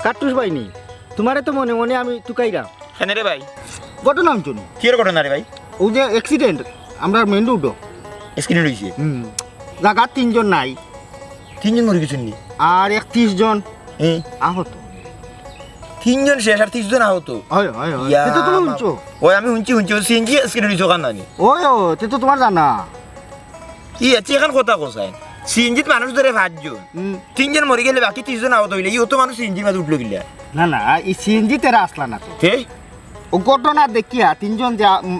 কাটুস বাইনি তোমারে তো মনে মনে আমি তুকাইরা কেন রে ভাই ঘটনা শুনি কি ঘটনা রে ভাই ও যে অ্যাক্সিডেন্ট আমরা মেন রোডও স্ক্রিনে রইছে জায়গা 3 জন নাই 3 জন মরে গেছেন নি আর 31 জন আহত 3 জন শেষ আর 30 জন আহত হয় হয় হয় এটা তুমি শুনছো ওই আমি শুনছি সিএনজি স্ক্রিনে রইছো কান নানি ওই ও তে তো তোমার জানা কি আছে এখন কথা কোসাই সিএনজিত মানুষ ধরে 5 জন 3 জন মরে গেলে বাকি 30 জন আহত হইলে ইও তো মানুষ সিএনজির মাঝে উঠলো গিলা না না এই সিএনজি তেরা আসলা না তো কে ও ঘটনা দেখিয়া 3 জন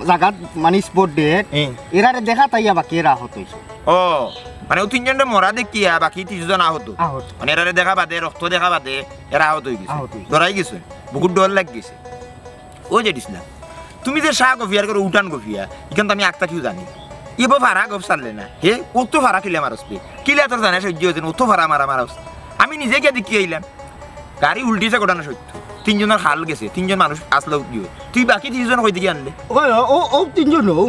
জায়গা মানে স্পট ডেট এরারে দেখা তাইয়া বাকি এরা আহত হইছে ও মানে ও 3 জনের মরা দেখিয়া বাকি 30 জন আহত মানে এরারে দেখা বাদে রক্ত দেখা বাদে এরা আহত হই গেছে ডরাই গেছে বহুত ডর লাগ গেছে ও যেটিস না তুমি যে শাহ গফিয়ার করে উঠান গফিয়া এখন তো আমি একটা কিউ জানি ইবো ভাড়া গপ সারলে না হে ও তো ভাড়া কিলে মারসবে কিলে তোর জানা সহ্য হয়েছে ও তো ভাড়া মারস আমি নিজে গিয়ে দেখি আইলাম গাড়ি উল্টিছে ঘটনা সত্য 3 জনের হাল গেছে 3 জন মানুষ আসলো গিয়ে তুই বাকি 30 জন কই দিকে আনলে ও ও 3 জন ও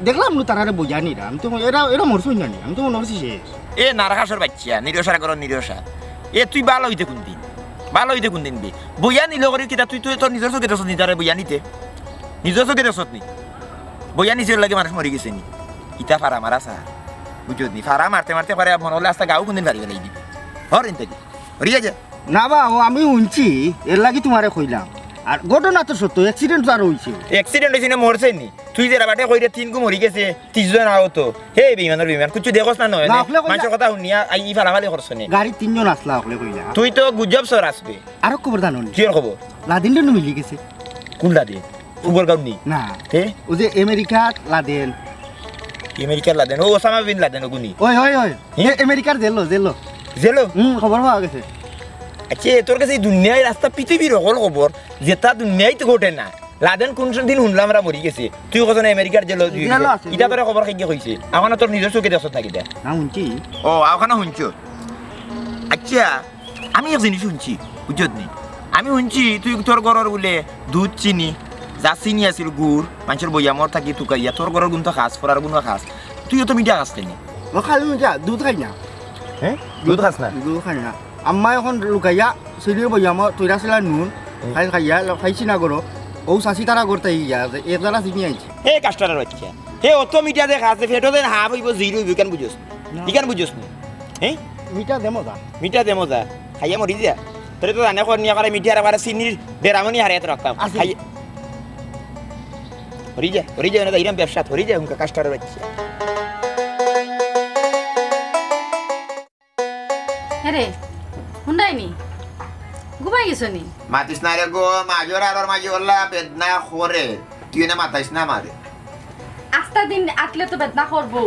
দেখলাম না তারারে বুঝানি রা আমি তো এরা মরছই না আমি তো মনে করছি শেষ এ নারাহাসর বাচ্চা নিরসা করো নিরসা এ তুই ভালো হইতে কোন দিন ভালো হইতে কোন দিন বইয়া নিল করে কিতা তুই তোর নিজের চোখে দেখছ নি তারে বইয়া নিতে নিজের চোখে দেখছ নি বইয়া নিজের লাগে মানুষ মরে গেছে নি ইটা ফারা মারা সা বুঝো নি ফারা মারতে মারতে পারে মনে হলে আস্তা গাও কোন দিন বাড়ি গেলাই দিবি হর ইনতে রিয়া যা না বা আমি শুনছি এর লাগি তোমারে কইলাম আর ঘটনা তো সত্য অ্যাক্সিডেন্ট তো আর হইছে অ্যাক্সিডেন্ট হইছে না মরছে নি তুই যে রাবাটে কইরে 3 গু মরি গেছে 30 জন আহত হে বিমানের বিমান কিছু দেখছ না নয় মানুষের কথা শুনিয়া আই ফালাফালি করছ নি গাড়ি 3 জন আসলা হলে কইলা তুই তো গুজব সর আসবে আর খবর জানো নি কি খবর লাদেন রে মিলি গেছে কোন লাদেন ফুটবল গাউনি না হে ও যে আমেরিকার লাদেন আমেরিকার লাদেন ও ওসামা বিন লাদেন গুনি ওই ওই ওই আমেরিকার জেলো জেলো জেলো খবর পাওয়া গেছে আচ্ছা তোর কাছে এই দুনিয়ায় রাস্তা পৃথিবীর সকল খবর যেটা দুনিয়ায় তো ঘটে না লাদেন কোন দিন শুনলাম আমরা মরি গেছে তুই কত না আমেরিকার জেল ইটা তোর খবর খাইয়ে কইছে এখন তোর নিজের চোখে দেখছ নাকি দে না শুনছি ও এখন শুনছ আচ্ছা আমি এক জিনিস শুনছি বুঝত নি আমি শুনছি তুই তোর ঘরের বলে দুধ চিনি যা চিনি আছিল গুড় মানুষের বইয়ামর থাকি তুকাইয়া তোর ঘরের গুণ তো খাস ফরার গুণ খাস তুইও তো মিঠা খাস নি ও খালি দুধ খাই না হ্যাঁ দুধ খাস না দুধ খাই না আম্মা এখন লুকাইয়া সিঁড়ির বইয়ামর তৈরা ছিল নুন খাই খাইয়া খাইছি না করো ও শাশি তারা করতে ইয়া এর দ্বারা চিনি আইছে হে কাস্টারের বাচ্চা হে অত মিঠা দেখা আছে ফেটো দেন হাফ হইব জিরো হইব কেন বুঝছ ইকান বুঝছ নি হ্যাঁ মিঠা দে মজা খাইয়া মরি যা তোরে তো জানে কোন নিয়া করে মিঠা আর চিনির বেরামনি হারিয়ে রাখতাম খাই হরি যা না ইরাম ব্যবসা হরি যা হুনকা কাস্টারের বাচ্চা আরে হুন্ডাইনি ঘুমাই গেছো নি মাতিস না রে গো মাজর আর মাজরলা বেদনা করে তুই না মাতাইস না মারে আস্তা দিন আটলে তো বেদনা করবো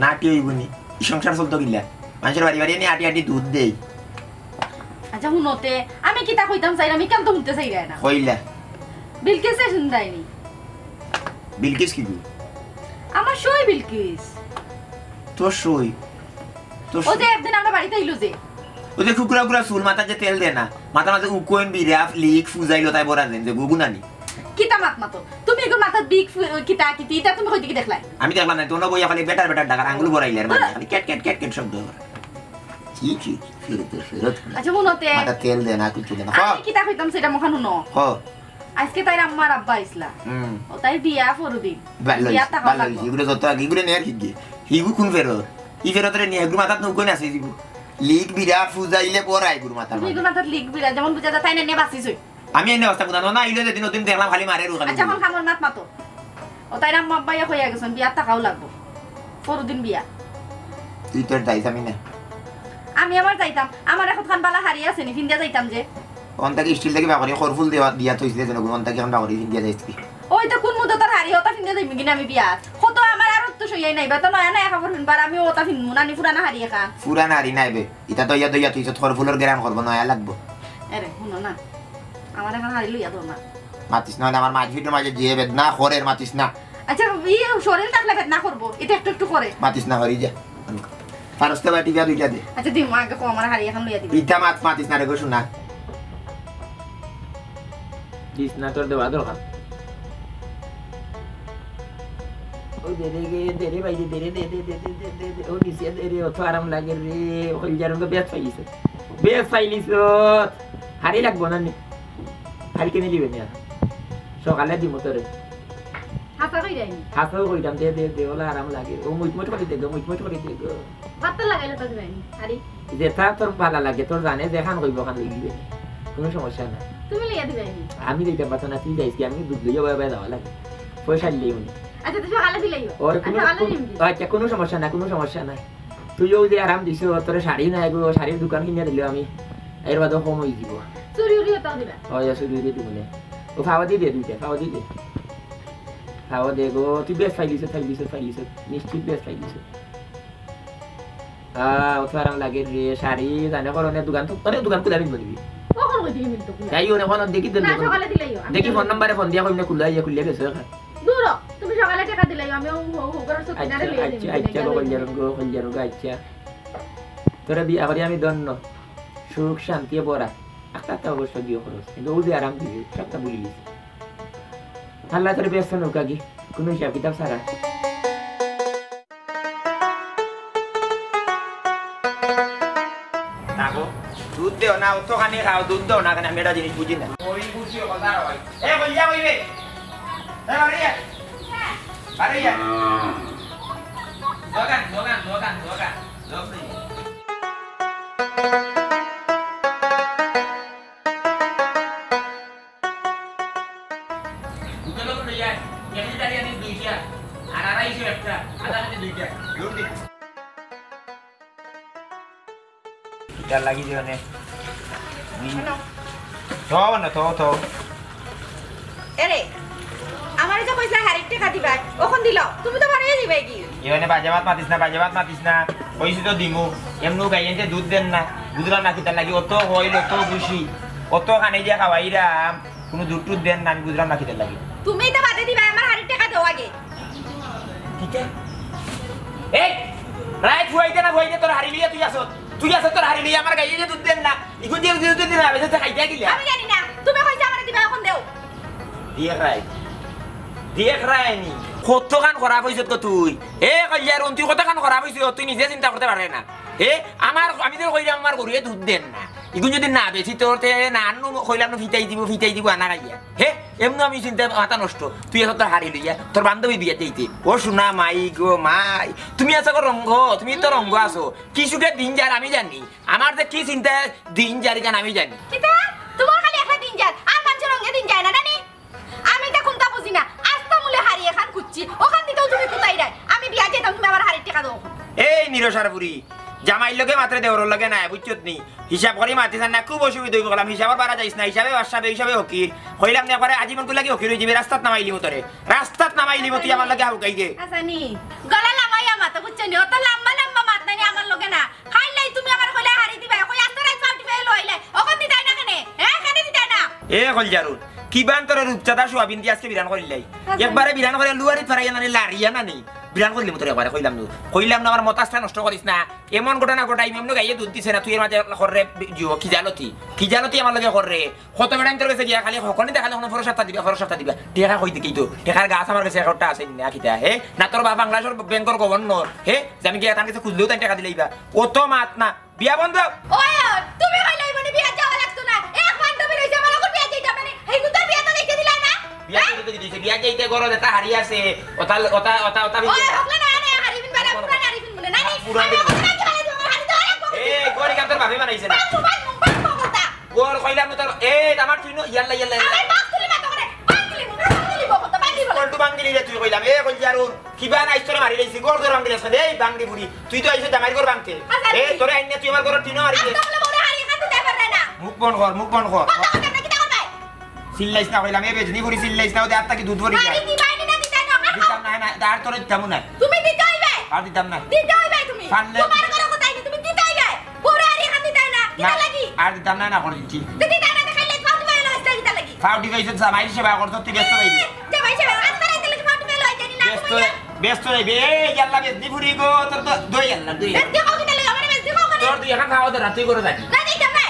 না কি হইবনি এই সংসার চলতো গিলা মানুষের বাড়ি বাড়ি নিয়ে আটি আটি দুধ দেই আচ্ছা হুনতে আমি কি তা কইতাম চাই আমি কেন তো হুনতে চাই না কইলা বিলকিস শুনদাইনি বিলকিস কি আমার সই বিলকিস তোর সই ও যে একদিন আমরা বাড়িতে আইলো যে ও যে কুকুরা কুকুরা চুল মাথা যে তেল দে না মাথা মাথা উকোয়েন বিরাফ লিক ফুজাইলো তাই বড়া দেন যে গুগুনানি কিতা মাত মাতো তুমি এগো মাথা বিগ কিতা কিতি এটা তুমি কই দিকে দেখলাই আমি দেখলাম না তোনো বইয়া খালি বেটার বেটার ডাকার আঙ্গুল বড়াইলে আর মানে খালি ক্যাট ক্যাট ক্যাট ক্যাট শব্দ কি ফিরত আচ্ছা হুনতে মাথা তেল দে না কিছু দে না আমি কিতা কইতাম সেটা মুখান হুনো হ আজকে তাই আম্মার আব্বা আইছলা ও তাই বিয়া ফরুদিন বিয়া টাকা লাগবে ইগুরে যত আগে ইগুরে নেয়ার কি হিগু কোন ফেরত ই ফেরতরে নিয়ে গুর মাথা নকো না আছে দিগু লিক বিরা ফুজাইলে পড়াই গুর মাথা তুমি গুর মাথা লিক বিরা যেমন বুঝা যায় তাই না নিয়ে বাসিছই আমি এনে অবস্থা বুঝানো না আইলে যেদিন ওদিন দেখলাম খালি মারে রুখালি আচ্ছা এখন খামর মাত মাতো ও তাই আম্মা আব্বা ইয়া কইয়া গেছেন বিয়া টাকাও লাগবে ফরুদিন বিয়া তুই তোর যাইস আমি না আমি আমার যাইতাম আমার এখন খান বালা হারিয়ে আছে নি ফিন্দিয়া যাইতাম যে অন্তাকে স্টিল থেকে বাকরি খরফুল দেওয়া দিয়া থইছিলে যেন অন্তাকে এখন বাকরি ফিন্দিয়া যাইছি ওই তো কোন মুদো তার হারিয়ে ওটা ফিন্দিয়া যাইমি কিনা আমি বিয়া কত আমার আর তো সইয়াই নাই বা তো নয়া না একা ফিনবার আমি ওটা ফিনমু না নি পুরানা হারিয়ে খান পুরানা হারি নাইবে এটা তো ইয়া দইয়া তুইছ খরফুলের গ্রাম করব নয়া লাগবো আরে শুনো না আমার এখন হারি লইয়া তো না মাতিস না আমার মাঝ ভিডিও মাঝে দিয়ে বেদনা খরের মাতিস না আচ্ছা ই শরীর থাকলে বেদনা করব এটা একটু একটু করে মাতিস না হরি যা ফারস্তে বাটি যা দুইটা দে আচ্ছা দিম আগে কো আমার হারিয়ে খান লইয়া দিবি পিঠা মাতিস না রে গো শুনা দিস না তোর দেওয়া দরকার ও দেরে ভাই দেরে দে ও দিছে দেরে অত আরাম লাগে রে ওই জারম তো বেশ পাইছে বেশ পাইলিস হারি লাগবো না নি হারি কিনে দিবেন না সকালে দিব তোরে হাসা কই যাইনি হাসাও কইতাম দে ওলা আরাম লাগে ও মুইট করে দে মুইট করে দে ভাত লাগাইলে তো দিবাইনি আরে যেটা তোর ভালো লাগে তোর জানে দেখান কইব খান দিবে কোনো সমস্যা না তুমি লিয়া দিবাইনি আমি দিতে পারতো না তুই যাইছি আমি দুধ লইয়া বাবা যাওয়া লাগে পয়সা দিলেই উনি আচ্ছা তো সকালে দিলাইও ওর কোনো আচ্ছা কোনো সমস্যা না তুইও যে আরাম দিছ তোর শাড়ি না এগো শাড়ির দোকান কিনে দিলে আমি এর বাদে সময় দিব চুরি উড়ি তো দিবা ওই আসলে দিয়ে দিব না ও খাওয়া দিয়ে দে দুইটা খাওয়া দিয়ে দে খাওয়া দে গো তুই বেশ ফাইলিছ নিশ্চিত বেশ ফাইলিছ ও তো আরাম লাগে রে শাড়ি জানে করনে দোকান তো অনেক দোকান খুলে আমি বলবি কখন কই দিবি মিলতো যাই ওনে ফোন দেখি দেন না সকালে দিলাইও দেখি ফোন নাম্বারে ফোন দিয়া কইনে খুলে গেছে দূর তুমি সকালে টাকা দিলাইও আমি ও করে সত্যি না রে লিয়া দিবি আচ্ছা কল্যাণ গো আচ্ছা তোরা বিয়া করি আমি দন্ন সুখ শান্তি বড়া একটা অবশ্য দিও খরচ কিন্তু ও যে আরাম দিবি সবটা ভুলি গেছি আল্লাহ তোর ব্যস্ত নৌকা কি কোনো হিসাব কিতাব ছাড়া দুধ দেও না অত খানি খাও দুধ দেও না কেন আমি এটা জিনিস বুঝি না ওই বুঝিও কথা হয় এ বলিয়া কইবে এ বাড়িয়া বাড়িয়া দোকান লোক নেই দুটো লোক নেই যায় কেমনি দাঁড়িয়ে আনিস দুইটা আর আড়াইশো একটা আধা কেজি দুইটা লোক নেই এটা লাগি দিও নে তো এরে আমারে যে কইলা হারিক টাকা দিবা ওখন দিল তুমি তো বাড়িয়ে দিবে কি এখানে বাজে ভাত মাতিস না কইছি তো দিমু এমনু গাইয়েতে দুধ দেন না বুঝলাম না কিতা লাগি অত হইল অত খুশি অত খানে দিয়া খাওয়াইরাম কোনো দুধ টুধ দেন না আমি বুঝলাম না কিতা লাগি তুমি তো বাদে দিবা আমার হারিক টাকা দাও আগে ঠিক আছে এই রাইট হইতে তোর হারি লিয়া তুই আসত তোর হারি লিয়া আমার গাইয়ে দুধ দেন না ইগুন দিয়ে দুধ দিন না বেশি খাইতে গিলা আমি জানি না তুমি কইছা আমারে দিবা এখন দেও দেখ রাইনি কতখান খারাপ হইছ তো তুই এ কইয়ার তুই কতখান খারাপ হইছ তুই নিজে চিন্তা করতে পারে না আমি তো কইলাম আমার গরুয়ে দুধ দেন না ইগুন যদি না বেশি তোর না আনু কইলাম ফিটাই দিব আনা গাইয়া এমন আমি চিন্তা মাথা নষ্ট তুই এত তোর হারি লইয়া তোর বান্ধবী বিয়া দিতে ও শোনা মাই গো মাই তুমি আছো রঙ্গ তুমি তো রঙ্গ আছো কি সুখে দিন যার আমি জানি আমার যে কি চিন্তা দিন যারি গান আমি জানি কিতা তোমার খালি একটা দিন যায় আর মানুষের রঙে দিন যায় না জানি আমি তা কোনটা বুঝি না আস্তা মুলে হারি এখান খুঁজছি ওখান দিতেও তুমি কোথায় যাই আমি বিয়া যেতাম তুমি আমার হারির টাকা দাও এই নিরসারপুরি জামাইর লগে মাত্র দেওয়ার লগে নাই বুঝছত নি হিসাব করে মাতিছেন না খুব অসুবিধা হইব গেলাম হিসাবের বাড়া যাইস না হিসাবে বাসাবে হিসাবে হকির হইলাম না করে আজীবন লাগে হকির হয়ে যাবে রাস্তাত নামাইলি মতরে রাস্তাত নামাইলি তুই আমার লগে হাউকাই দে আচ্ছা নি গলা লামাইয়া মাথা বুঝছ নি অত লম্বা মাত নাই আমার লগে না খাইলাই তুমি আমার কইলা হারি দিবা কই আস্তে রাত পাউটি ফেল হইলে ওখান দিতাই না কেনে কেনে দিতাই না এ কলজারুন কিবান তোর রূপচাঁদা সোয়াবিন দিয়ে আজকে বিরান করিলাই একবারে বিরান করে লুয়ারি ফারাইয়া না লারিয়া না নি বিরান করলি মতো একবারে কইলাম না আমার মতাসটা নষ্ট করিস না এমন ঘটনা ঘটাই এমন গাইয়ে দুধ দিছে না তুই এর মাঝে কররে খিজালতি আমার লগে কররে কত বেড়াইন তোর কাছে গিয়া খালি হকনি দেখালে কোনো ফরসাপ্তা দিবা টেকা কই দিকেই তো টেকার গাছ আমার কাছে একটা আছে না কিতা না তোর বাবা বাংলাদেশের ব্যাংকের গভর্নর যে আমি গিয়া তার কাছে খুঁজলেও তাই টাকা দিলেই বা অত মাত না বিয়া বন্ধ ওই তুমি কইলাই বনি বিয়া যাওয়া লাগতো না এক বান্ধবী রইছে আমার লগে বিয়া যাইতা মানে এই গুতা বিয়া তো দেখতে দিলা না বিয়া যাইতে গরো এটা হারি আছে ওটা ওই হকলা না না হারিবিন বালা পুরান হারিবিন বলে না এই গরি কান্তর ভাবে বানাইছে না গোর কইলাম তোর আমার তুই ইয়াল্লা আরে বাপ তুলি মত করে বাংলি বকতা বাংলি বলে কোন বাংলি রে তুই কইলাম কই জারুন কিবা না ইস্তরে মারি রাইছি গোর গোর বাংলি আছে এই বাংলি বুড়ি তুই তো আইছ জামাইর ঘর বাংতে তোরে আইনে তুই আমার ঘর টিনো হারি দে তোমলে বলে হারি খাতে দে পারে না মুখ বন কর সিল্লাইস না কইলাম বেজনি বুড়ি সিল্লাইস না ওতে আত্তা কি দুধ ভরি যায় হারি দিবাইনি না দিতাই না দিতাম না তার তোরে দিতাম না তুমি দিতে হইবে আর দিতাম না তুমি তোমার ঘরে কোথায় তুমি দিতে হইবে পুরো হারি খাতে দিতাই না কিটা লাগি আর দিতাম না করে দিচ্ছি দিতাই না দেখাইলে ফাউটি ফেল হইছে কিটা লাগি ফাউটি কইছ জামাই সেবা করছ তুই ব্যস্ত হইবি জামাই সেবা রাস্তা রাইতে লাগি ফাউটি ফেল হইছে না ব্যস্ত হইবি এই আল্লাহ বেজনি বুড়ি গো তোর তো দই আল্লাহ দই দেখো কিটা লাগি আমারে দেখো করে তোর তুই এখন খাওয়া দে তুই করে যাবি না দিতাম না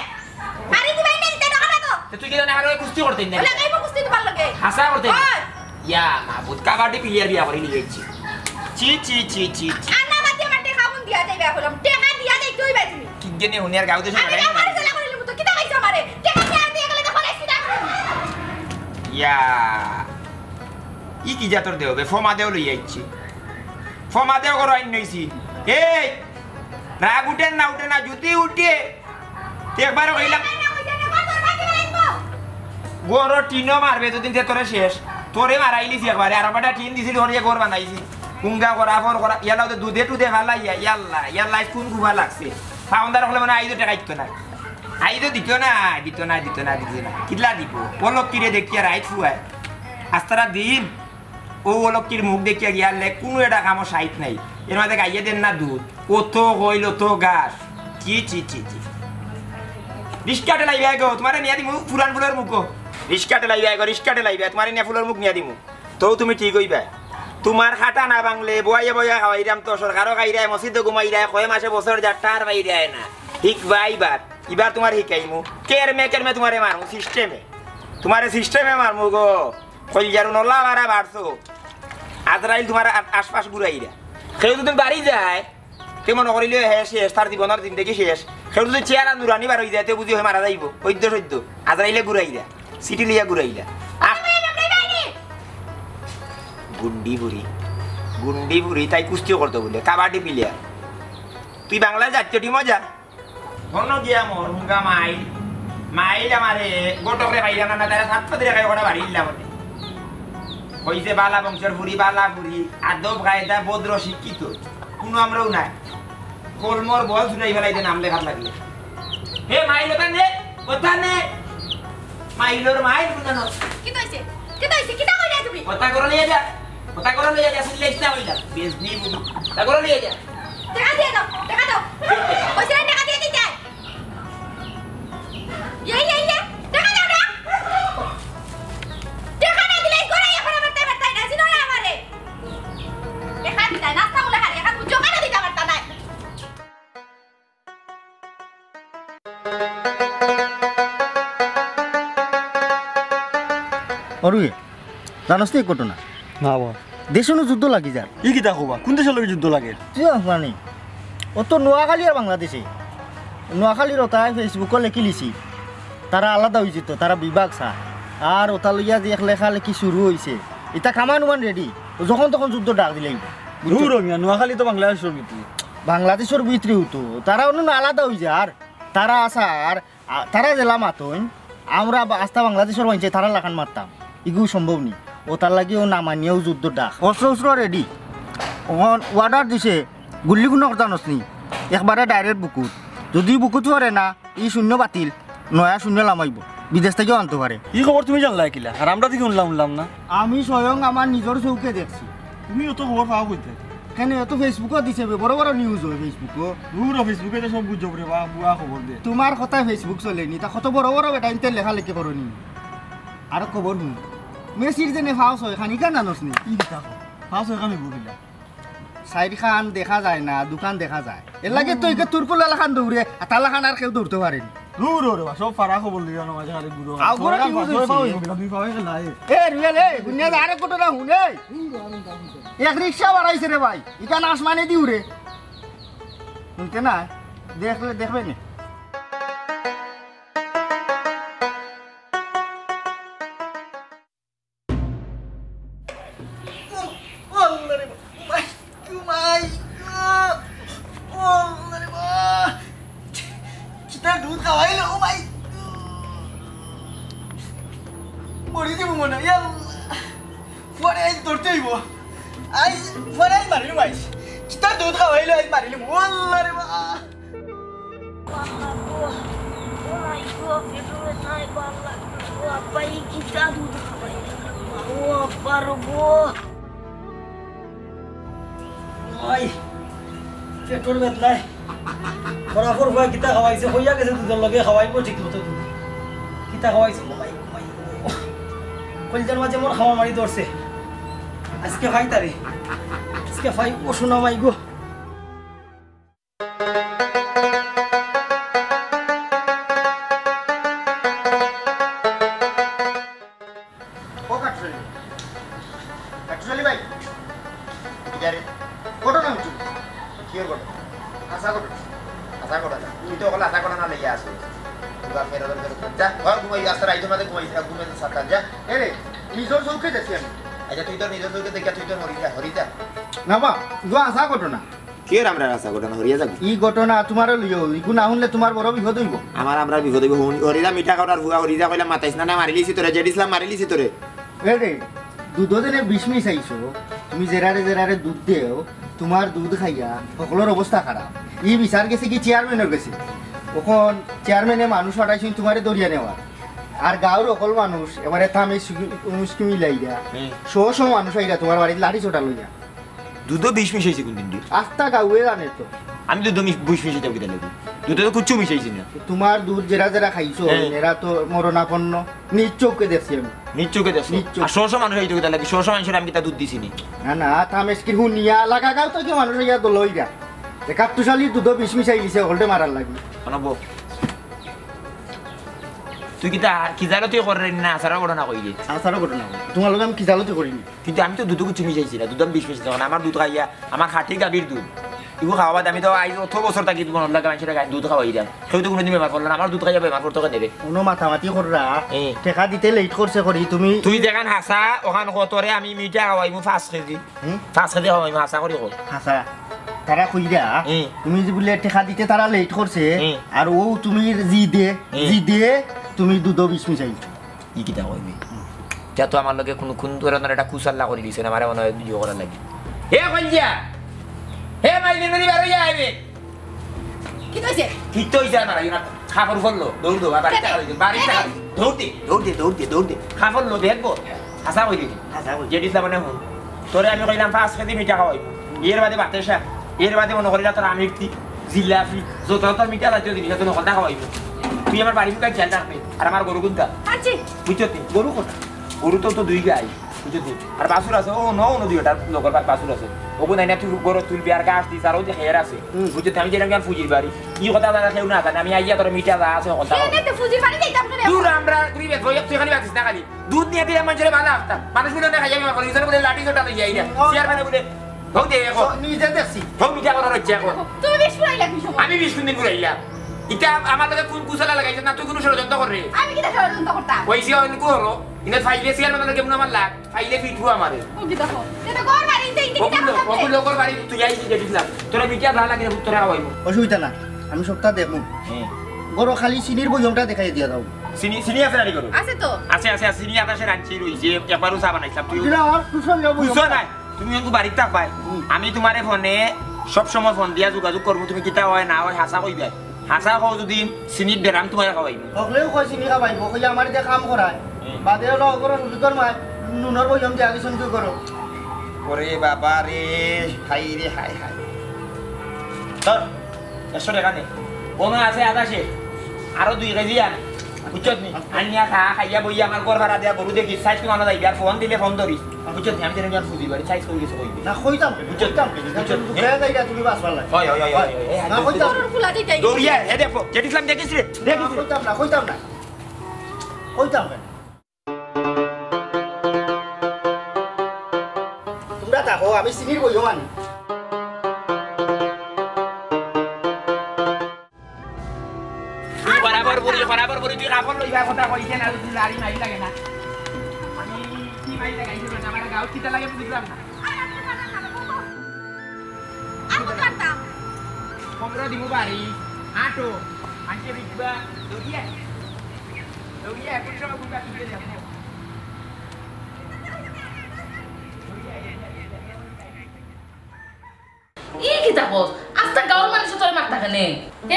হারি দিবাই না দিতাই না খানা তো তুই কি জানা আর কুস্তি করতে না লাগাইবো কুস্তি তোমার লগে হাসা করতে ইয়া মাবুদ কাবাডি প্লেয়ার বিয়া করে নিয়ে যাচ্ছি চি আন্না মাতে মাতে খাবুন দিয়া যাইবে এখন টাকা দিয়া যাই তুই বাই তুমি কি গনে হুনিয়ার গাও দেশে আমি আমার জেলা করিলে মতো কিটা খাইছ আমারে টাকা দিয়া ইয়া ই কি জাতর দেও বে ফমা দেও লই আইছি ফমা দেও করো আইন নইছি এই রাগ উঠে না যদি উঠে একবার কইলাম গোর টিনো মারবে যদি তোরে শেষ তোরে মারাইলিছি একবারে আর আমারটা টিন দিছিল হরিয়ে গোর বানাইছি কুঙ্গা করা ফর করা ইয়ালা দুধে টুধে ফালাইয়া ইয়াল্লা কোন গুবা লাগছে ফাউন্ডার হলে মানে আইদো টাকা দিত না আইদো দিত না কিলা দিব অলক্ষীরে দেখিয়া রাইট ফুয়ায় আস্তারা দিন ও অলক্ষীর মুখ দেখিয়া গিয়ালে কোনো এটা কামো সাইট নাই এর মধ্যে গাইয়ে দেন না দুধ কত হইল তো গাছ চি রিস্কাটে লাইবে গো তোমার নিয়া দিমু পুরান ফুলের মুখ রিস্কাটে লাইবে তোমার নিয়া ফুলের মুখ নিয়া দিমু তো তুমি ঠিক হইবা তোমার খাটা না বাংলে বয়া খাওয়াইরাম তো সরকারও খাইরায় মসজিদে ঘুমাইরায় কয় মাসে বছর যাটার বাইরায় না ঠিক ভাইবার এবার তোমার শিকাইমু কেরমে তোমারে মারমু সিস্টেমে মারমু গো কলজারু নলা মারা বাড়ছো আজরাইল তোমার আশপাশ ঘুরাইরা কেউ যদি বাড়ি যায় তে মনে করিলে শেষ তার জীবনের জিন্দগি শেষ কেউ যদি চেয়ার নুরানি বার হয়ে যায় তে বুঝি হয়ে মারা যাইব সদ্য আজরাইলে ঘুরাইরা সিটি লিয়া ঘুরাইরা গুন্ডি বুড়ি তাই কুস্তিও করতো বলে কাবাডি প্লেয়ার তুই বাংলায় জাতীয় টিমও যা ঘন গিয়া মোর হুঙ্গা মাইল আমারে গোটকরে পাইলা না তারা সাতটা দিয়ে ওটা বাড়ি দিলাম হইছে বালা বংশের বুড়ি বালা বুড়ি আদব কায়দা ভদ্র শিক্ষিত কোনো আমরাও নাই কলমর বল শুনাই ফেলাইতে নাম লেখার লাগলে হে মাইল ওখানে মাইলর মাইল বুঝানো কি কইছে কিটা কইরা তুমি কথা করে নিয়ে যা শুনলে ইচ্ছা হইলা বেজনি বুঝি তা করে নিয়ে যা টাকা দাও কইছে টাকা দিয়ে দিতে এই টাকা দাও না টাকা না দিলে করে এখন আমার টাকা না ছিল না আমারে টাকা দিতে না সামনে হারিয়ে এখন জোগাড় দিতে পারতা না অরুয়ে জানোস তো এই ঘটনা না বাবা দেশনো যুদ্ধ লাগি যার ই কিতা কবা কোন দেশের লগে যুদ্ধ লাগে তুই মানে ও তো নোয়াখালী আর বাংলাদেশে নোয়াখালীর ওটাই ফেসবুকও লেখি লিছি তারা আলাদা হয়েছে তো তারা বিভাগ চা আর ওটা লইয়া যে লেখালেখি শুরু হয়েছে এটা কামান রেডি যখন তখন যুদ্ধ ডাক দিলে দূর মিয়া নোয়াখালী তো বাংলাদেশের ভিতরে বাংলাদেশের ভিতরে হতো তারা অন্য আলাদা হয়ে যায় আর তারা আসা আর তারা জেলা মাতন আমরা আস্তা বাংলাদেশের মানছে তারা লাখান মারতাম এগুলো সম্ভব নেই ও তার লাগে ও নামানিয়েও যুদ্ধ ডাক অস্ত্র রেডি অর্ডার দিছে গুল্লি কোনো জানোস নি একবারে ডাইরেক্ট বুকুত যদি বুকুত পারে না ই শূন্য বাতিল নয়া শূন্য লামাইব বিদেশ থেকেও আনতে পারে ই খবর তুমি জানলা কিলা আর আমরা থেকে শুনলাম না আমি স্বয়ং আমার নিজের চৌকে দেখছি তুমি অত খবর পাওয়া কইতে কেন এত ফেসবুকও দিছে বড় বড় নিউজ হয় ফেসবুকও দূর ফেসবুকে তো সব বুঝছো রে বা বুয়া খবর দে তোমার কথা ফেসবুক চলেনি তা কত বড় বড় বেটা ইনতে লেখালেখি করনি আর খবর শুন মেসির যে ফাউস হয় খানিকা জানোস নি ই কিতা ফাস এখানে ঘুরিলা সাইড খান দেখা যায় না দোকান দেখা যায় এর লাগে তো একে তুরকুল এলাকান দৌড়ে তালা খান আর কেউ দৌড়তে পারেনি দূর রে বা সব ফারা খবর লিয়া না মাঝে খালি গুরু আগরে কি বুঝছিস? তুমি পাওয়া গেল এ রিয়েল এ দুনিয়া আরে কত না হুনে এক রিকশা বাড়াইছে রে ভাই ইকান আসমানে দিউ রে শুনতে না দেখবে না দুধ খাওয়াইলো ও ভাই মরি দিব মনে পরে আজ ধরতে হইব আজ পরে আজ মারিল ভাই কিতা দুধ খাওয়াইলো আজ মারিল আল্লাহ রে বা পেট্রোল বেতলাই বরাবর ভাই কিতা খাওয়াইছে হইয়া গেছে দুধের লগে খাওয়াইব ঠিক মতো দুধ কিতা খাওয়াইছে ভাই কলজার মাঝে মোর খাওয়া মারি ধরছে আজকে ভাই তারে আজকে ভাই ও শোনা মাই গো ও কাটছলি ভাই ইদারে ঘটনা হচ্ছে কি ঘটনা আশা করো তুই তো ওগুলো আশা করা না লেগে আসো তুগা ফের যা ঘর ঘুমাই রাস্তার আইতে মাঝে ঘুমাই ঘুমে সাতা যা এ রে নিজের চৌকে দেখছি আমি আচ্ছা তুই তো নিজের চোখে দেখা তুই তো হরি যা না বা ইগো আসা ঘটনা কে আমরা রাস্তা ঘটনা হরিয়া যাবি ই ঘটনা তোমার লিও ইগু না শুনলে তোমার বড় বিপদ হইব আমরা বিপদ হইব হরিদা মিঠা খাওয়ার ভুয়া হরিদা কইলা মাতাইছ না মারিলিছি তোরে জেডিসলাম মারিলিছি তোরে এ রে দুধ দিনে বিষ মিশাইছো তুমি জেরারে দুধ দেও তোমার দুধ খাইয়া সকলের অবস্থা খারাপ ই বিচার গেছে কি চেয়ারম্যানের গেছে তখন চেয়ারম্যানে মানুষ হটাইছেন তোমারে দরিয়া নেওয়া আর গাঁওর অকল মানুষ এবারে থামে মুশকি মিলাইয়া শো মানুষ আইরা তোমার বাড়িতে লাঠি ছোটা লইয়া দুধও বিষ মিশাইছি কোন দিন আস্তা গাঁওয়ে জানে তো আমি দুধ বিষ মিশাইতাম কিতা লাগি দুধে তো কুচ্ছু মিশাইছি না তোমার দুধ জেরা খাইছো এরা তো মরণাপন্ন নিজ চোখকে দেখছি আমি নিজ চোখে দেখছো নিজ চোখে। আর শোষ মানুষ হইতো কিতা লাগি শোষ মানুষের আমি কিতা দুধ দিছি নি না থামেস কি হুনিয়া লাগা গাঁও তো কি মানুষ ইয়া তো লইরা কাপ্তুশালি দুধ বিষ মিশাই দিছে হলটে মারার লাগি অনব তুই কিতা কি জানো তুই করে না আসারও ঘটনা কইলি আসারও ঘটনা তোমার লোক আমি কি জালতে করিনি কিন্তু আমি তো দুধ কুচ্ছু মিশাইছি না দুধ আমি বিষ মিশাইছি না আমার দুধ খাইয়া আমার খাঁটি গাভীর দুধ ইগো খাওয়া আমি তো আজ 18 বছর থাকি মনে লাগে মানুষের গায়ে দুধ খাওয়াই দেয় কেউ তো কোনোদিন বেমার পড়লো না আমার দুধ খাইয়া বেমার পড়তে নেবে কোনো মাথামাতি কররা টেকা দিতে লেট করছে করি তুমি তুই দেখান হাসা ওখান কতরে আমি মিঠা খাওয়াইমু 5 কেজি 5 কেজি খাওয়াইমু হাসা করি কর হাসা তারা কইরা তুমি যে বলে টেকা দিতে তারা লেট করছে আর ও তুমি জি দে তুমি দুধ বিষ মিশাইছো ই কিতা কইবি যা তো আমার লগে কোন কোন ধরনের একটা কুসাল্লা করে দিছে না আমারে মনে হয় ভিডিও করার লাগি হে কইয়া হে মাইলি নরি বারো আইবে কি কইছে কি তো ইজা না ইনা খাবার ফললো দৌড় দো বাড়ি টাকা দিন বাড়ি টাকা দৌড়তে খাবার লো দেখবো হাসা কই দিবি হাসা কই যে দিছলা মানে হুন তোরে আমি কইলাম 5 কেজি মিঠা খাওয়াই এর বাদে বাতেশা এর বাদে মনে করি তোর আমিরতি জিলাপি যত তোর মিঠা জাতীয় জিনিস তো কথা খাওয়াইব তুই আমার বাড়ি মুখে খেয়াল রাখবি আর আমার গরু কোনটা আচ্ছা বুঝছো গরু কোনটা গরু তো দুই গাই বুঝছো আর বাছুর আছে ও ন দুইটা লোকের বাছুর আছে ওগো নাই না তুই গরু তুলবি আর গাছ দিস আর ওই যে হেয়ার আছে বুঝছো আমি যেরকম গান ফুজির বাড়ি কি কথা জানা কেউ না জানে আমি আইয়া তোর মিঠা যা আছে কথা কেনে তো ফুজি পানি দিতাম কেন দূর আমরা গরিব তুই খালি বাতিস না খালি দুধ নিয়ে দিলে মানুষের ভালো আসতাম মানুষ বলে না খাইয়া করে ইসরে বলে লাঠি ছোটা লই যাই না চেয়ারম্যান বলে হোক দে এখন নিজে দেখছি হোক মিঠা কথা রচ্ছে এখন তুমি বিষ পুরাইলা কি সময় আমি 20 দিন পুরাইলাম এটা আমার লগে কোন কুশলা লাগাইছ না তুই কোন ষড়যন্ত্র করে আমি কি দেখা ষড়যন্ত্র করতাম ওইসি অনেক হলো ইনে ফাইলে চেয়ারম্যান কেমন আমার লাগ ফাইলে পিঠু আমারে ও কি দেখো এটা ঘর বাড়ি দেই কি বকুল বকুল লোকর বাড়ি তুই আইছি যেদিছিলাম তোরা মিঠা ভালো লাগে তোরা খাওয়াইবো অসুবিধা না আমি সপ্তাহ দেখবো গরু খালি চিনির বইমটা দেখাই দিয়া দাও চিনি আছে রানি করো আছে তো আছে চিনি আদাসে রাঁধছি রইছে একবারও চা বানাইছিলাম তুই দিলা আমার কুশল যাবো বুঝছো নাই তুমি একটু বাড়িতে থাকবাই আমি তোমারে ফোনে সব সময় ফোন দিয়া যোগাযোগ করবো তুমি কিতা হয় না হয় হাসা কইবাই হাসা খাও যদি চিনির বেরাম তোমার খাওয়াইব সকলেও কয় চিনি খাবাইব কইলে আমার যে কাম করায় বাদে হলো অগর সুযোগর মায় নুনের বইম দিয়ে আগে শুনতে করো ওরে বাবা রে হাই রে হাই হাই তোর 100 টাকা নে কোনো আছে আদাসে আরো 2 কেজি আন বুঝছত নি আনিয়া খাইয়া বইয়া আমার ঘর ভাড়া দেয়া গরু দেখি সাইজ কোনো আনা যাইবি আর ফোন দিলে ফোন ধরিস বুঝছত নি আমি যেন গান ফুজি বাড়ি সাইজ কই গেছে কইবি না কইতাম বুঝতাম তুমি বাস পারলাই হয় না কইতাম গরুর ফুলা দিতাই দৌড়িয়া হে দেখো যেটিসলাম দেখিস রে দেখিস রে কইতাম না তোমরা থাকো আমি চিনির বইও আনি বরাবর বলি তুই কাপড় লইবা কথা কইছে না তুই লারি মারি লাগে না আমি কি মারি লাগাইছি না আমার গাও কিটা লাগে বুঝলাম না আমি করতাম কমরা দিমু বাড়ি আটো আনকে বিকবা দৌড়িয়া কোন সময় কোন কাছে যাব ই কি তাপস আস্তা গাওর মানুষ তোর মারতা কেনে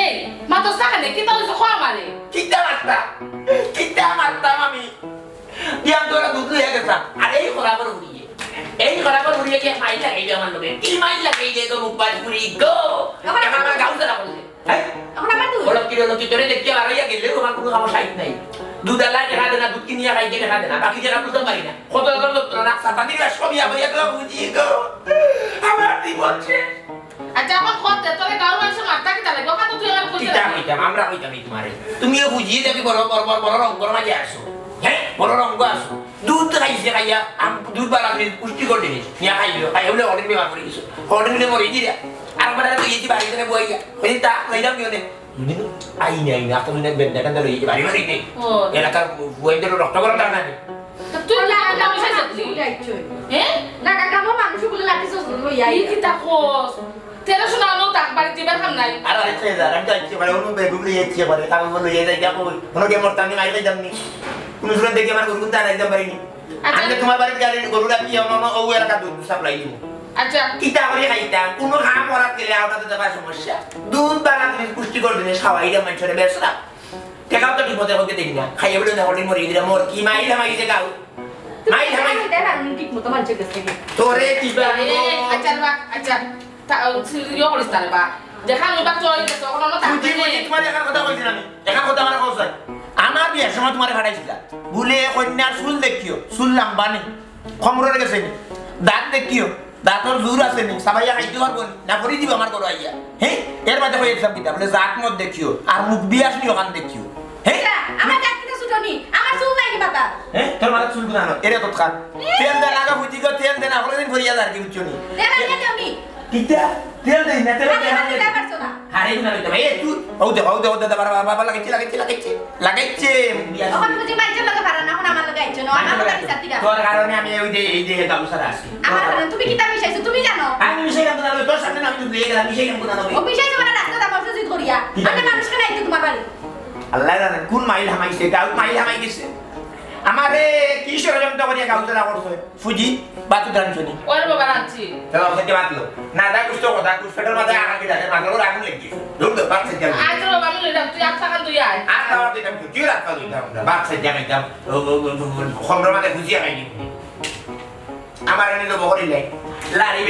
এই মাতস না কেনে কি তাহলে খোয়া মারে কিটা মারতাম আমি দিয়াম তোরা দুধ লইয়া গেছাম আর এই খরাবর উড়িয়ে কি মাইল লাগাই দে আমার লগে কি মাইল লাগাই দে গো মুবাজ পুরি গো এখন আমার গাউ ধরা বলছে হ্যাঁ এখন আমার দুধ বলো কি তোরে দেখতে আর ইয়া গেলে আমার কোনো আমার সাইড নাই দুধ আলা দেখা দেনা দুধ কিনিয়া খাইতে দেখা দেনা বাকি যারা বুঝতে পারি না কত না সাতাদি সবই আবার একলা বুঝি গো আমার জীবন শেষ আচ্ছা এখন কত তোরে গাওর মানুষ মারতা কি তাহলে কথা তো তুই আমার কইতে কিটা আমরা কইতাম তোমারে তুমিও বুঝিয়ে দেখি বড় রঙ মাঝে আসো হ্যাঁ বড় রঙ আসো দুধ খাইছে খাইয়া দুধ বাড়াতে পুষ্টি করে দিস নিয়ে খাইলে বলে অনেক বেমার করে কিছু অনেক মিলে মরে দিরা আর বাড়া তুই এই বাড়িতে বইয়া ওই তা লইলাম কি তুমি আইনে আপনি বেন্দাটা ধরে বাড়ি বাড়ি নেই ও এলাকার বইদের রক্ত করা না তা তুই লাগা কাম শেষ হ্যাঁ লাগা কামো মানুষ বলে লাঠি সস লইয়া এই কি তা কোস তেরা শোনা নো তাক বাড়ি দিবার কাম নাই আর আইছে যারা যাচ্ছে মানে ওনো বেগুলি যাচ্ছে মানে কাম বলে যাই যাবো কোনো কে মরতানি মাইলে যামনি তুমি শুনে দেখে আমার গরু তা একদম পারিনি আমি তোমার বাড়ি গেলে গরুটা কি অন্য ও এলাকা দুধ সাপ্লাই দিব আচ্ছা কিতা করে খাইতাম কোনো খাম করাত গেলে আওটাতে দেবার সমস্যা দুধ বানা তুমি পুষ্টিকর জিনিস খাওয়াইলে মানুষের বেসরা টেকাও তো ঠিক মতো হতে দেখি না খাইয়ে বলে না হলে মরে গেলে মোর কি মাইলা মাইছে গাও মাইলা মাই দেনা ঠিক মতো মানুষের কাছে তোরে কিবা আচ্ছা বা আচ্ছা তা সিরিয় করিস্তানে বা দেখা আমি বা চলে গেছে তখন না তাক তুই বুঝি তোমার একার কথা কইছিস আমি একার কথা আমার কইছ আমার বিয়ের সময় তোমারে ফাটাইছিলা ভুলে কন্যার চুল দেখিও চুল লম্বা নেই খমরের গেছে নি দাঁত দেখিও দাঁতর জোর আছে নি সবাইয়া খাইতে পারবো না করে দিব আমার ঘর আইয়া হ্যাঁ এর মাঝে হয়ে এক্সাম দিতা বলে জাত মত দেখিও আর মুখ বিয়াস নি ওখান দেখিও হ্যাঁ আমার কাকিতে ছুটনি আমার চুল নাই মাথা হ্যাঁ তোর মাথা চুল গুনা এরে তো খান তেল দে লাগা বুঝি গো তেল দে না বলে দিন ভরিয়া দাঁড় কি বুঝছো নি দেনা কে দেউনি কিটা তেল দে না তেল দে আমি দিতে পারছো না হারে না দিতে ভাই তুই হও দে বাবা লাগাইছে এখন বুঝি মাইজের লগে পারা না এখন আমার লগে আইছো না আমার লগে সাথী না তোর কারণে আমি ওই যে এই যে গামছাটা আসি আমার কারণে তুমি কিতা মিশাইছো তুমি জানো আমি মিশাই কাম না তোর সামনে আমি তুই গেলাম মিশাই কাম না ও মিশাইছো মানে রাস্তা দা বসে জিত করিয়া আমি মানুষ কেন আইছো তোমার বাড়ি আল্লাহ জানে কোন মাইল হামাইছে গাউ মাইল হামাই গেছে আমারে কি ষড়যন্ত্র করিয়া গাউতরা করছে ফুজি বাতু দাঁড়ছনি ওর বাবা রাখছি চলো সেটা বাতলো না দা কুছ তো কথা কুছ ফেটার মাঝে আগে লাগে মাগলো আগুন লেগে লোক তো বাচ্চা জানে আজ বাবা আমি লইলাম তুই আট টাকা তুই আয় আর দাও দিতাম কি রাখা দিতাম বাচ্চা জানে দাম খমর মাঝে ফুজি আইনি আমার এনে তো বহরি লাই লারি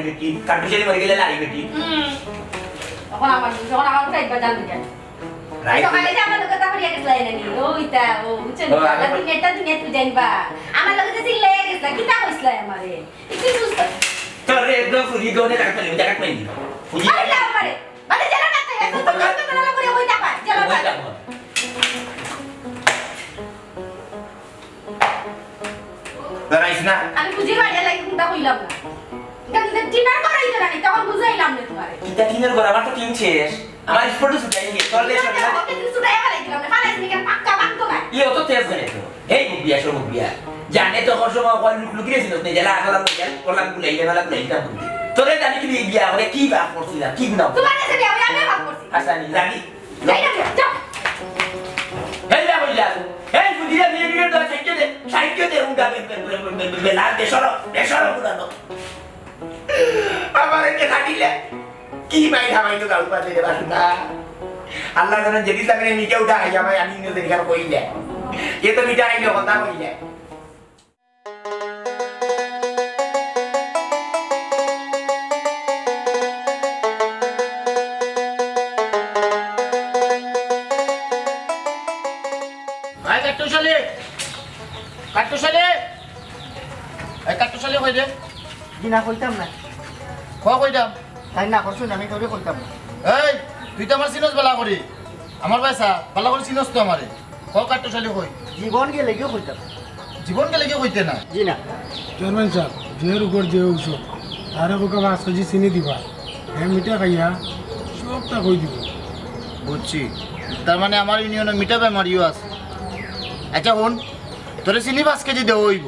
বেটি কাটুশালি মরে গেলে লারি বেটি এখন আমার টাইপা জান দিকে সকালে যে আমার লগে তাহলে গেছলা এনে ওইটা ও বুঝছেন না দুনিয়া তুই জানবা আমার লগে যে চিল্লাই গেছলা কিতা কইছলা আমারে কি বুঝছ তোরে একদম ফুজি দোনে টাকা পেলি ফুজি আইলা আমারে মানে জানা না তাই তো তো না করে ওইটা পা জানা পা দাঁড়াইস না আমি বুঝি বাড়ি লাগি কোনটা কইলাম না কিন্তু ডিনার করাই তো রানি তখন বুঝাইলাম না তোমারে কিটা কিনের ঘর আমার তো কিনছিস আমার স্পোর্টস উঠাই নিয়ে চল দে চল ওকে তুই সুরাই ফেলাই দিলাম না ফালাইছ নি কেন পাক্কা বানতো না ইয়ে তো তেজ করে তো এই মুখ বিয়া জানে তো কষ্ট কল লুকিয়ে ছিল না জেলা আগলা মুগিয়া কলাম গুলাই গেলা গুলাই কা বুঝি তোরে জানি কি বিয়া করে কি বা করছিলা কি গুনাহ তোমার কাছে বিয়া আমি ভাব করছি আসানি জানি যাই না যাও এই না বইলা এই বুঝিয়া বিয়ে তো সাইকে দে উডা বেলা দেশর উড়ানো আমার একে খাটিলে কি মাই ধামাই তো গাল পাতে দেবা না আল্লাহ জানে যেদি তাকে নিচে উঠা আইয়া ভাই আমি নিয়ে দেখার কইলে এ তো মিটা আইলো কথা কইলে ভাই কাটুশালি কই দে দিনা কইতাম না কইতাম তাই না করছুন আমি তোরে কইতাম না এই তুই তো আমার চিনস বেলা করি আমার পয়সা বেলা করে চিনস তো আমারে কাটুশালি কই জীবন গেলে গিয়ে কইতাম জীবন গেলে কি কইতে না জি না চেয়ারম্যান সাহেব যের উপর যে ঔষধ তার ওকে 5 কেজি চিনি দিবা হ্যাঁ মিঠা খাইয়া সবটা কই দিব বুঝছি তার মানে আমার ইউনিয়নে মিঠা বেমারিও আছে আচ্ছা হন তোরে চিনি 5 কেজি দেওয়া হইব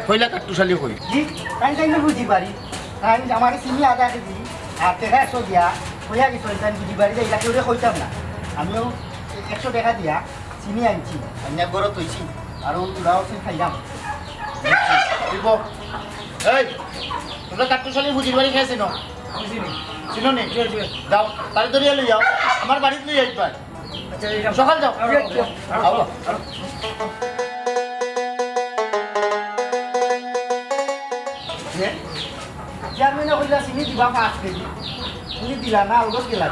কইলা কাটুশালি কই জি তাই বুঝি পারি তাই আমার চিনি আধা কেজি আর টাকা 100 দিয়া হইয়া গেছে তাই বুঝি পারি এটা কেউ কইতাম না আমিও 100 টাকা দিয়া চিনি আনছি অন্য গরত হইছি আর তোরাও খাইলাম দিব এই তোমরা কাটুশালি বুঝির বাড়ি খাইছে না চিনো নি যাও তাড়ি ধরিয়া লই যাও আমার বাড়িতে লই আইবা আচ্ছা সকাল যাও আও চেয়ারম্যান কইলা চিনি দিবা 5 কেজি চিনি দিলা না অলগত গেলা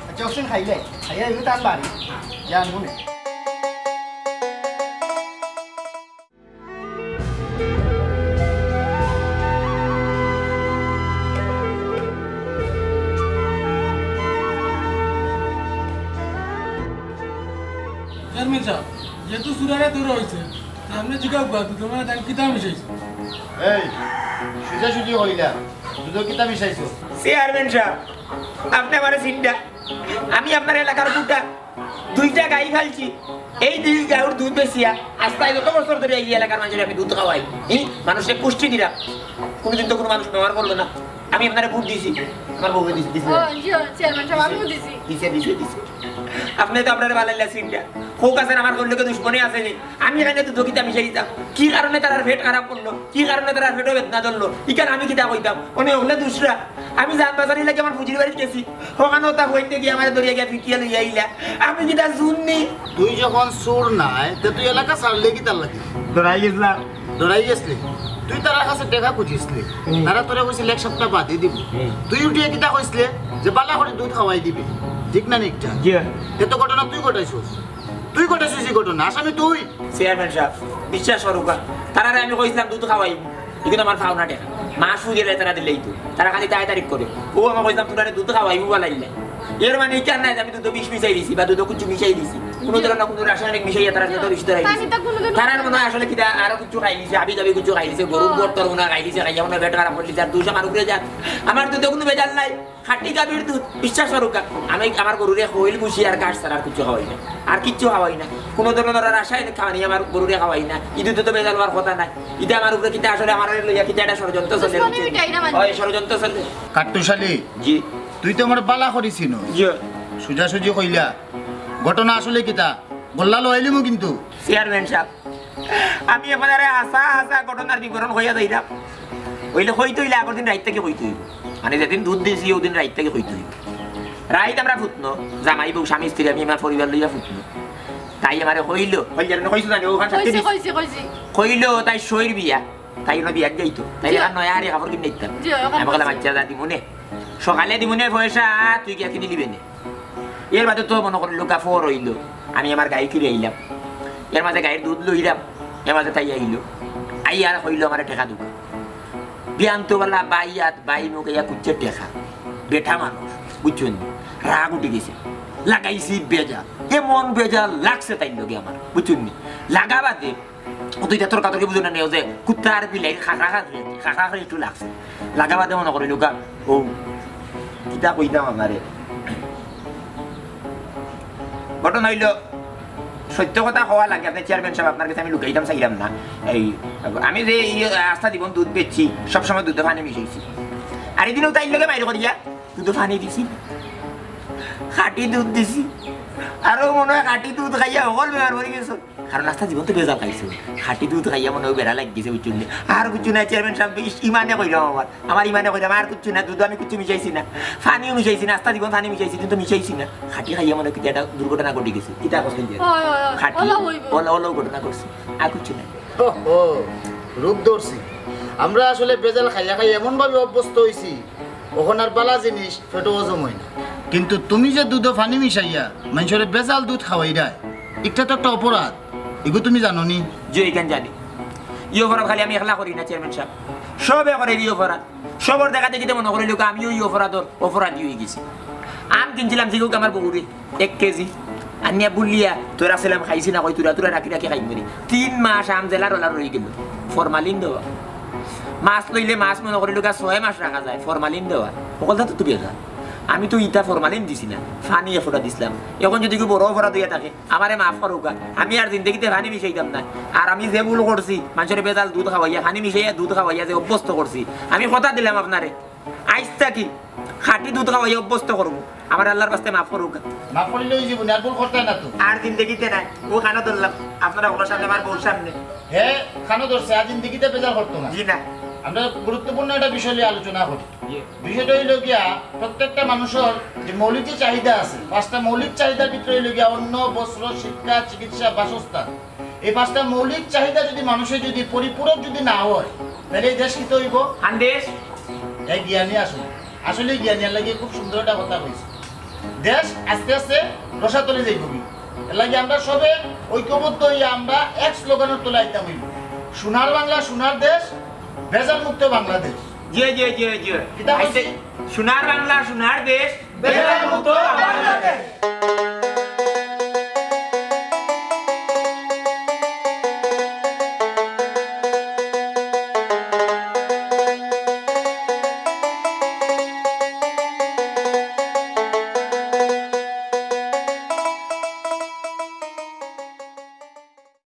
আচ্ছা ওসেন খাইলে খাইয়া এমনি টান বাড়ি জান মনে চেয়ারম্যান সাহেব যেহেতু সুরারে দূর হয়েছে আপনি জিজ্ঞাসা করবো তোমার দাম কিতা মিশাইছে এই সুজা সুজি হইলা দুধ কিতা মিশাইছো চেয়ারম্যান সাহেব আপনি আমার চিন্তা আমি আপনার এলাকার বুটা 2টা গাই ফেলছি এই 2 গাউর দুধ বেচিয়া আস্তায় যত বছর ধরে এই এলাকার মানুষের আমি দুধ খাওয়াই মানুষকে পুষ্টি দিলাম কোনোদিন তো কোনো মানুষ ব্যবহার করলো না আমি আপনারে ভোট দিয়েছি আমার বউকে দিয়েছি আপনি তো আপনার ভালো চিন্তা হোক আছেন আমার করলে দুশ্মনী আসেনি আমি এখানে তো দক্ষিতা মিশাই দিতাম কি কারণে তার পেট খারাপ করলো কি কারণে তার পেটও বেদনা ধরলো ইখানে আমি কিতা কইতাম উনি হলে দুসরা আমি জান বাজারি লাগে আমার ফুজির বাড়ি গেছি ওখানে তা হইতে গিয়ে আমার দরিয়া গিয়ে ফিটিয়ে লইয়া আইলা আমি কিতা শুননি তুই যখন সুর নাই তে তুই এলাকা ছাড়লে কি তার লাগে ধরাই গেছিলাম ধরাই গেছলি তুই তার কাছে টাকা খুঁজিসলি তারা তোরা কইছিল 1 সপ্তাহ বাদে দিব তুই উঠিয়ে কিতা কইছলে যে বালা করে দুধ খাওয়াই দিবি ঠিক না নিকটা তে তো ঘটনা তুই ঘটাইছস তুই ঘটাইছিস এই ঘটনা আসামি তুই চেয়ারম্যান সাহেব বিশ্বাস করুকা তারা আমি কইছিলাম দুধ খাওয়াই কিন্তু আমার পাওনা টাকা মাস ফুজে তারা দিলেই তো তারা খালি তারিখ করে ও আমি কইছিলাম তোরা দুধ খাওয়াই বলাইলে এর মানে কি নাই আমি দুধ বিষ মিশাই দিছি বা দুধ কিছু মিশাই দিছি কোনো ধরনের কোনো রাসায়নিক মিশাইয়া তারা সেটা রিশ ধরাই দিছি তারা মনে হয় আসলে কিটা আরো কিছু খাই দিছে আবি যাবি কিছু খাই দিছে গরুর বর্তর উনা খাই দিছে খাইয়া মনে পেট খারাপ করলি যার 200 মান উপরে যান আমার দুধে কোনো ভেজাল নাই খাঁটি গাভীর দুধ বিশ্বাস করুকা আমি আমার গরুরে হইল গুছি আর ঘাস ছাড়া আর কিছু খাওয়াই না আর কিচ্ছু খাওয়াই না কোনো ধরনের রাসায়নিক খাওয়ানি আমার গরুরে খাওয়াই না ইদুতে তো ভেজাল হওয়ার কথা নাই এটা আমার উপরে কিটা আসলে আমার লইয়া কিটা এটা ষড়যন্ত্র চলে ওই ষড়যন্ত্র চলে কাট্টুশালী জি তুই তো আমার বালা করিছিস জি সোজাসুজি কইলা ঘটনা আসলে কিতা গোল্লা লইলিমু কিন্তু চেয়ারম্যান সাহেব আমি আপনারে আসা ঘটনার বিবরণ হইয়া যাইলাম হইলে হইতে হইলে আগের দিন রাইত থেকে হইতে হইব মানে যেদিন দুধ দিয়েছি ওদিন রাইত থেকে হইতে হইব রাইত আমরা ফুটনো জামাই বউ স্বামী স্ত্রী আমি আমার পরিবার লইয়া ফুটনো তাই আমার হইল হইছো জানি ওখানে হইল তাই শৈর বিয়া তাই ওনা বিয়া যাইতো তাই আর নয়া আরে খবর কিনে দিতাম আমি বললাম আচ্ছা দাদি মনে সকালে দিমনে পয়সা তুই কি কিনে নিবে না এর মাঝে তো মনে করলো কাফর হইল আমি আমার গাই কিনে আইলাম এর মাঝে গায়ের দুধ লইলাম এর মাঝে তাই আইলো আর হইল আমার টেকা দুঃখ বিয়ান্তবেলা বাইয়াত বাই মুখ ইয়া কুচ্ছের টেকা বেঠা মানুষ বুঝছেন রাগ উঠে গেছে লাগাইছি বেজাল এমন বেজাল লাগছে তাই লগে আমার বুঝছেন লাগা বাদে ও তুই তোর কাতকে বুঝো না নেও যে কুত্তার বিলাই খাখা একটু লাগছে লাগা বাদে মনে করিল গা ও কিতা কইতাম আমারে ঘটনা হইল সত্য কথা হওয়া লাগে আপনি চেয়ারম্যান সাহেব আপনার কাছে আমি লুকাইতাম চাইলাম না এই আমি যে আস্থা জীবন দুধ বেচছি সবসময় দুধে পানি মিশাইছি আর এদিনও তাই লগে বাইরে করিয়া দুধে পানি দিছি খাঁটি দুধ দিছি আরো মনে হয় খাঁটি দুধ খাইয়া সকল বেমার পড়ে গেছো কারণ আস্থা জীবন তো বেজাল খাইছো খাঁটি দুধ খাইয়া মনে হয় বেড়া লাগিয়েছে বুঝছেন আর কিছু না চেয়ারম্যান সাহেব ইমানে কইলাম আমার ইমানে কইলাম আর কিছু না দুধ আমি কিছু মিশাইছি না পানিও মিশাইছি না আস্থা জীবন পানি মিশাইছি কিন্তু মিশাইছি না খাঁটি খাইয়া মনে হয় একটা দুর্ঘটনা ঘটে গেছে কিতা করছেন খাঁটি ওলা ঘটনা করছে আর কিছু না ও রূপ ধরছি আমরা আসলে বেজাল খাইয়া খাই এমন ভাবে অভ্যস্ত হইছি ওখানের বালা জিনিস পেটও হজম হয় না কিন্তু তুমি যে দুধ পানি মিশাইয়া মানুষের বেজাল দুধ খাওয়াই দেয় এটা তো একটা অপরাধ এগুলো তুমি জানো নি যে এখান জানি ইয়ে অপরাধ খালি আমি একলা করি না চেয়ারম্যান সাহেব সবে করে ইয়ে অপরাধ সবর দেখা দেখিতে মনে করি লোক আমিও ইয়ে অপরাধী হয়ে গেছি আম কিনছিলাম যে আমার বউরে 1 কেজি আনিয়া বুলিয়া তোরা ছিলাম খাইছি না কই তোরা রাখি খাইম নি 3 মাস আম জেলার ওলা রয়ে গেল ফরমালিন দেওয়া মাছ লইলে মাছ মনে করি লোক 6 মাস রাখা যায় ফরমালিন দেওয়া সকলটা তো তুই আমি তো ইটা ফরমালিন দিছি না ফানি এফোটা দিছিলাম এখন যদি কেউ বড় অপরাধ হইয়া থাকে আমারে মাফ করুকা আমি আর জিন্দগিতে ফানি মিশাইতাম না আর আমি যে ভুল করছি মানুষের বেজাল দুধ খাওয়াইয়া ফানি মিশাইয়া দুধ খাওয়াইয়া যে অভ্যস্ত করছি আমি কথা দিলাম আপনারে আইসটা কি খাঁটি দুধ খাওয়াইয়া অভ্যস্ত করবো আমার আল্লাহর কাছে মাফ করুকা মাফ করলে ওই জীবনে আর ভুল করতে না তো আর জিন্দগিতে নাই ও খানা ধরলাম আপনারা ওনার সামনে আমার বউর সামনে হ্যাঁ খানো ধরছে আর জিন্দগিতে বেজাল করতো না জি না আমরা গুরুত্বপূর্ণ একটা বিষয় নিয়ে আলোচনা করি বিষয়টা হইল গিয়া প্রত্যেকটা মানুষের যে মৌলিক যে চাহিদা আছে 5টা মৌলিক চাহিদার ভিতরে হইল গিয়া অন্ন বস্ত্র শিক্ষা চিকিৎসা বাসস্থান এই 5টা মৌলিক চাহিদা যদি মানুষের যদি পরিপূরক যদি না হয় তাহলে এই দেশ কি তো হইব দেশ এই জ্ঞানী আসলে জ্ঞানীর লাগে খুব সুন্দর একটা কথা কইছে দেশ আস্তে আস্তে রসাতলে যাইব এর লাগে আমরা সবে ঐক্যবদ্ধ হইয়া আমরা এক স্লোগানের তোলা আইতাম হইব সোনার বাংলা সোনার দেশ বেজাল মুক্ত বাংলাদেশ জি সোনার বাংলা সোনার দেশ বেজাল মুক্ত বাংলাদেশ।